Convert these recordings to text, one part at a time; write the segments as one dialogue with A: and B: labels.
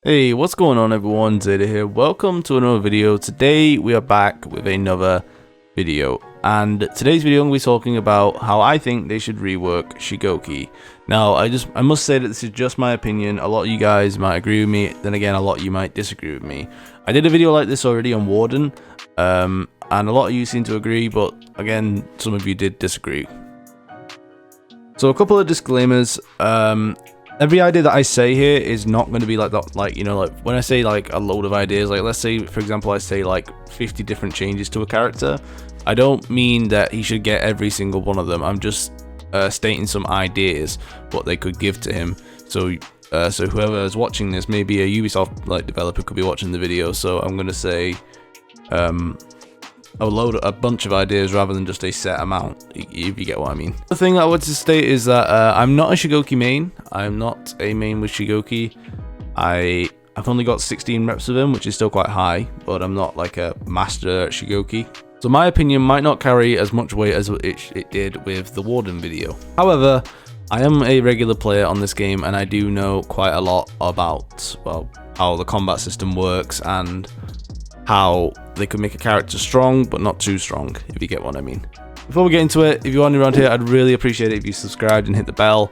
A: Hey, what's going on everyone, Zeta here. Welcome to another video. Today we are back with another video, and today's video I'm going to be talking about how I think they should rework Shugoki. Now I must say that this is just my opinion. A lot of you guys might agree with me, then again a lot of you might disagree with me. I did a video like this already on Warden, and a lot of you seem to agree, but again some of you did disagree. So a couple of disclaimers. Every idea that I say here is not going to be like that, like when I say like a load of ideas, like let's say for example I say like 50 different changes to a character, I don't mean that he should get every single one of them. I'm just stating some ideas what they could give to him. So whoever is watching this, maybe a Ubisoft like developer could be watching the video, so I'm going to say a bunch of ideas rather than just a set amount, if you get what I mean. The thing that I want to state is that I'm not a Shugoki main. I'm not a main with Shugoki. I've only got 16 reps of him, which is still quite high, but I'm not like a master at Shugoki. So my opinion might not carry as much weight as it did with the Warden video. However, I am a regular player on this game, and I do know quite a lot about, well, how the combat system works and how they could make a character strong but not too strong, if you get what I mean. Before we get into it, if you're new around here, I'd really appreciate it if you subscribed and hit the bell.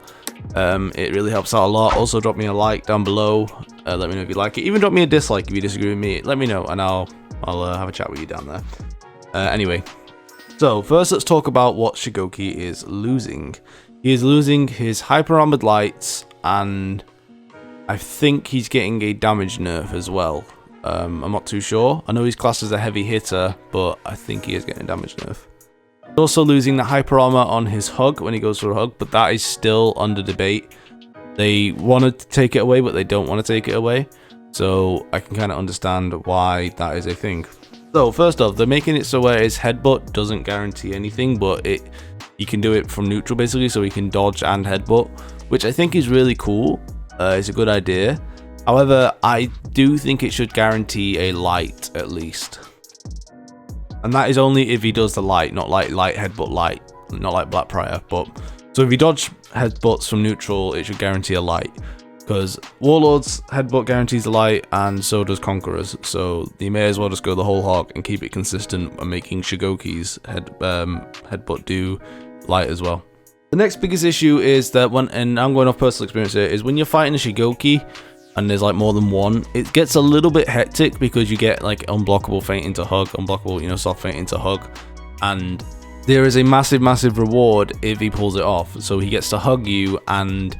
A: It really helps out a lot. Also drop me a like down below, let me know if you like it. Even drop me a dislike if you disagree with me, let me know and I'll have a chat with you down there. Anyway, so first let's talk about what Shugoki is losing. He is losing his hyper armored lights, and I think he's getting a damage nerf as well. I'm not too sure. I know he's classed as a heavy hitter, but I think he is getting a damage nerf. He's also losing the hyper armor on his hug when he goes for a hug, but that is still under debate. They wanted to take it away, but they don't want to take it away. So I can kind of understand why that is a thing. So first off, they're making it so where his headbutt doesn't guarantee anything, but he can do it from neutral basically, so he can dodge and headbutt, which I think is really cool. It's a good idea. However, I do think it should guarantee a light at least. And that is only if he does the light, not like light headbutt light, not like Black Prior. But so if he dodge headbutts from neutral, it should guarantee a light. Because Warlord's headbutt guarantees the light, and so does Conqueror's. So you may as well just go the whole hog and keep it consistent and making Shugoki's headbutt do light as well. The next biggest issue is that and I'm going off personal experience here, is when you're fighting a Shugoki and there's like more than one, it gets a little bit hectic because you get like unblockable feint into hug, unblockable, soft feint into hug, and there is a massive reward if he pulls it off. So he gets to hug you and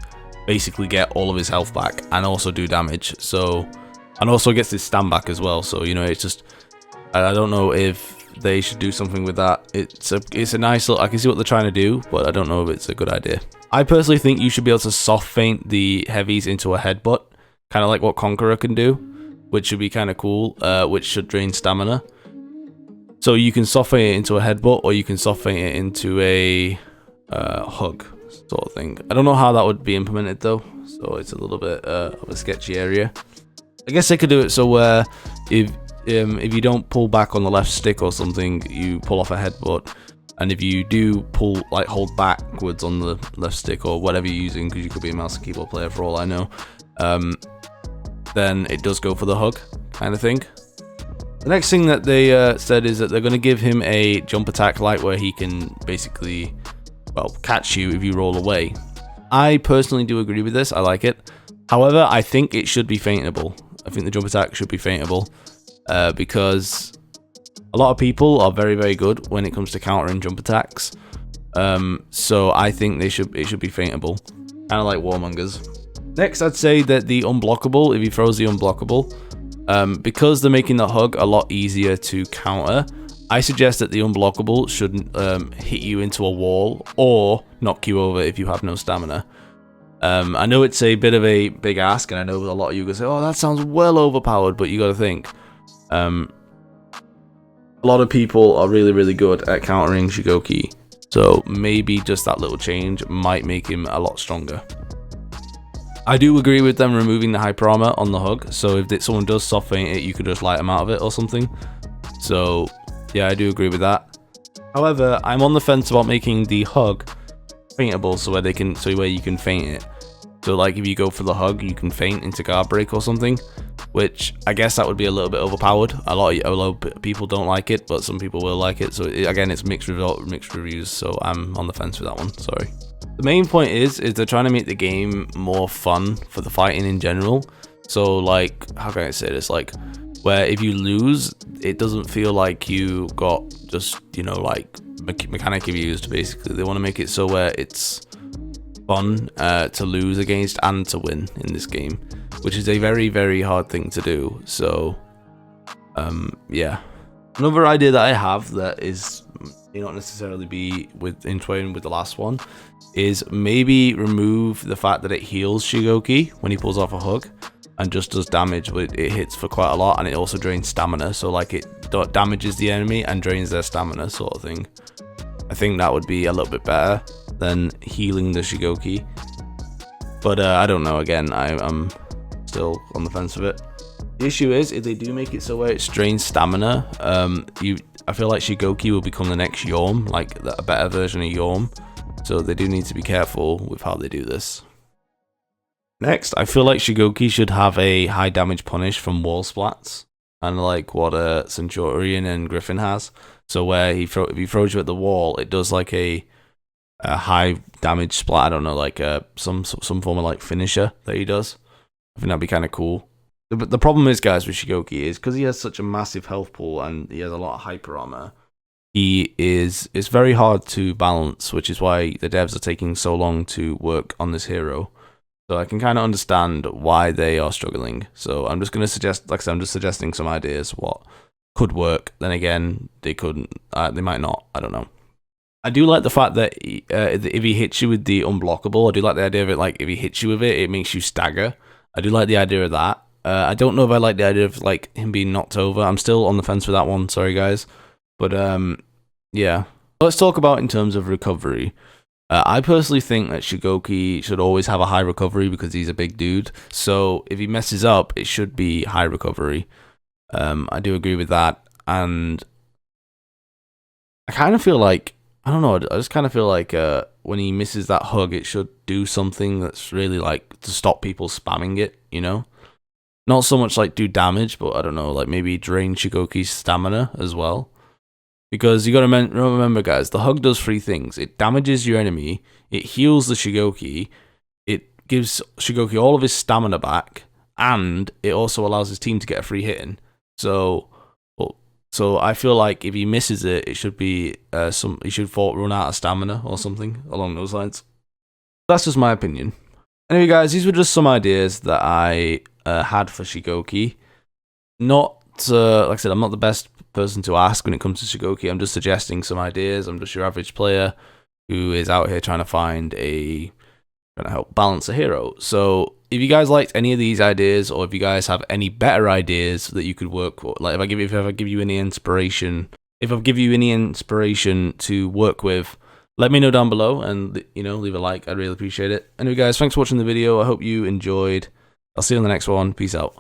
A: basically get all of his health back and also do damage. So, and also gets his stand back as well. So it's just, I don't know if they should do something with that. It's a nice little, I can see what they're trying to do, but I don't know if it's a good idea. I personally think you should be able to soft feint the heavies into a headbutt, kind of like what Conqueror can do, which should be kind of cool, which should drain stamina. So you can soft feint it into a headbutt, or you can soft feint it into a hug sort of thing. I don't know how that would be implemented though, so it's a little bit of a sketchy area. I guess they could do it so where if you don't pull back on the left stick or something, you pull off a headbutt, and if you do pull, like hold backwards on the left stick or whatever you're using, because you could be a mouse and keyboard player for all I know, then it does go for the hug kind of thing. The next thing that they said is that they're going to give him a jump attack light where he can basically, well, catch you if you roll away. I personally do agree with this. I like it. However, I think it should be feintable. I think the jump attack should be feintable, because a lot of people are very good when it comes to countering jump attacks. So I think it should be feintable, kind of like Warmongers. Next, I'd say that the unblockable, if he throws the unblockable, because they're making the hug a lot easier to counter, I suggest that the unblockable shouldn't hit you into a wall or knock you over if you have no stamina. I know it's a bit of a big ask, and I know a lot of you guys say, oh, that sounds well overpowered, but you got to think, a lot of people are really good at countering Shugoki, so maybe just that little change might make him a lot stronger. I do agree with them removing the hyper armor on the hug, so if someone does soft feint it, you could just light them out of it or something. So yeah, I do agree with that. However, I'm on the fence about making the hug feintable, so where you can feint it. So like if you go for the hug, you can feint into guard break or something. which I guess that would be a little bit overpowered. A lot of people don't like it, but some people will like it. So again, it's mixed reviews. So I'm on the fence with that one. Sorry. The main point is they're trying to make the game more fun for the fighting in general. So like, how can I say this? Like, where if you lose, it doesn't feel like you got just, you know, like mechanic abused. Basically, they want to make it so where it's fun to lose against and to win in this game, which is a very, very hard thing to do. So yeah, another idea that I have that is may not necessarily be in twain with the last one is maybe remove the fact that it heals Shugoki when he pulls off a hug and just does damage with it hits for quite a lot, and it also drains stamina, so like it damages the enemy and drains their stamina sort of thing. I think that would be a little bit better than healing the Shugoki, but I don't know. Again, I'm still on the fence with it. The issue is if they do make it so where it drains stamina, I feel like Shugoki will become the next Yorm, like a better version of Yorm, so they do need to be careful with how they do this. Next, I feel like Shugoki should have a high damage punish from wall splats, and like what Centurion and Griffin has. So where if he throws you at the wall, it does like a high damage splat. I don't know, like some form of like finisher that he does. I think that'd be kind of cool. But the problem is, guys, with Shugoki is because he has such a massive health pool and he has a lot of hyper armor. It's very hard to balance, which is why the devs are taking so long to work on this hero. So I can kind of understand why they are struggling. So I'm just going to suggest, like I said, I'm just suggesting some ideas what could work. Then again, they couldn't, they might not. I don't know. I do like the fact that if he hits you with the unblockable, I do like the idea of it. Like if he hits you with it, it makes you stagger. I do like the idea of that. I don't know if I like the idea of like him being knocked over. I'm still on the fence with that one. Sorry, guys. But yeah. Let's talk about in terms of recovery. I personally think that Shugoki should always have a high recovery because he's a big dude. So if he messes up, it should be high recovery. I do agree with that. And I kind of feel like, I don't know, I just kind of feel like when he misses that hug, it should do something that's really like to stop people spamming it, you know? Not so much like do damage, but I don't know, like maybe drain Shugoki's stamina as well. Because you gotta remember, guys, the hug does three things. It damages your enemy, it heals the Shugoki, it gives Shugoki all of his stamina back, and it also allows his team to get a free hit in. So I feel like if he misses it, it should be he should run out of stamina or something along those lines. That's just my opinion. Anyway, guys, these were just some ideas that I had for Shugoki. Not like I said, I'm not the best person to ask when it comes to Shugoki. I'm just suggesting some ideas. I'm just your average player who is out here trying to help balance a hero. So if you guys liked any of these ideas, or if you guys have any better ideas that you could work with, like if I give you any inspiration to work with, let me know down below, and leave a like. I'd really appreciate it. Anyway, guys, thanks for watching the video. I hope you enjoyed. I'll see you on the next one. Peace out.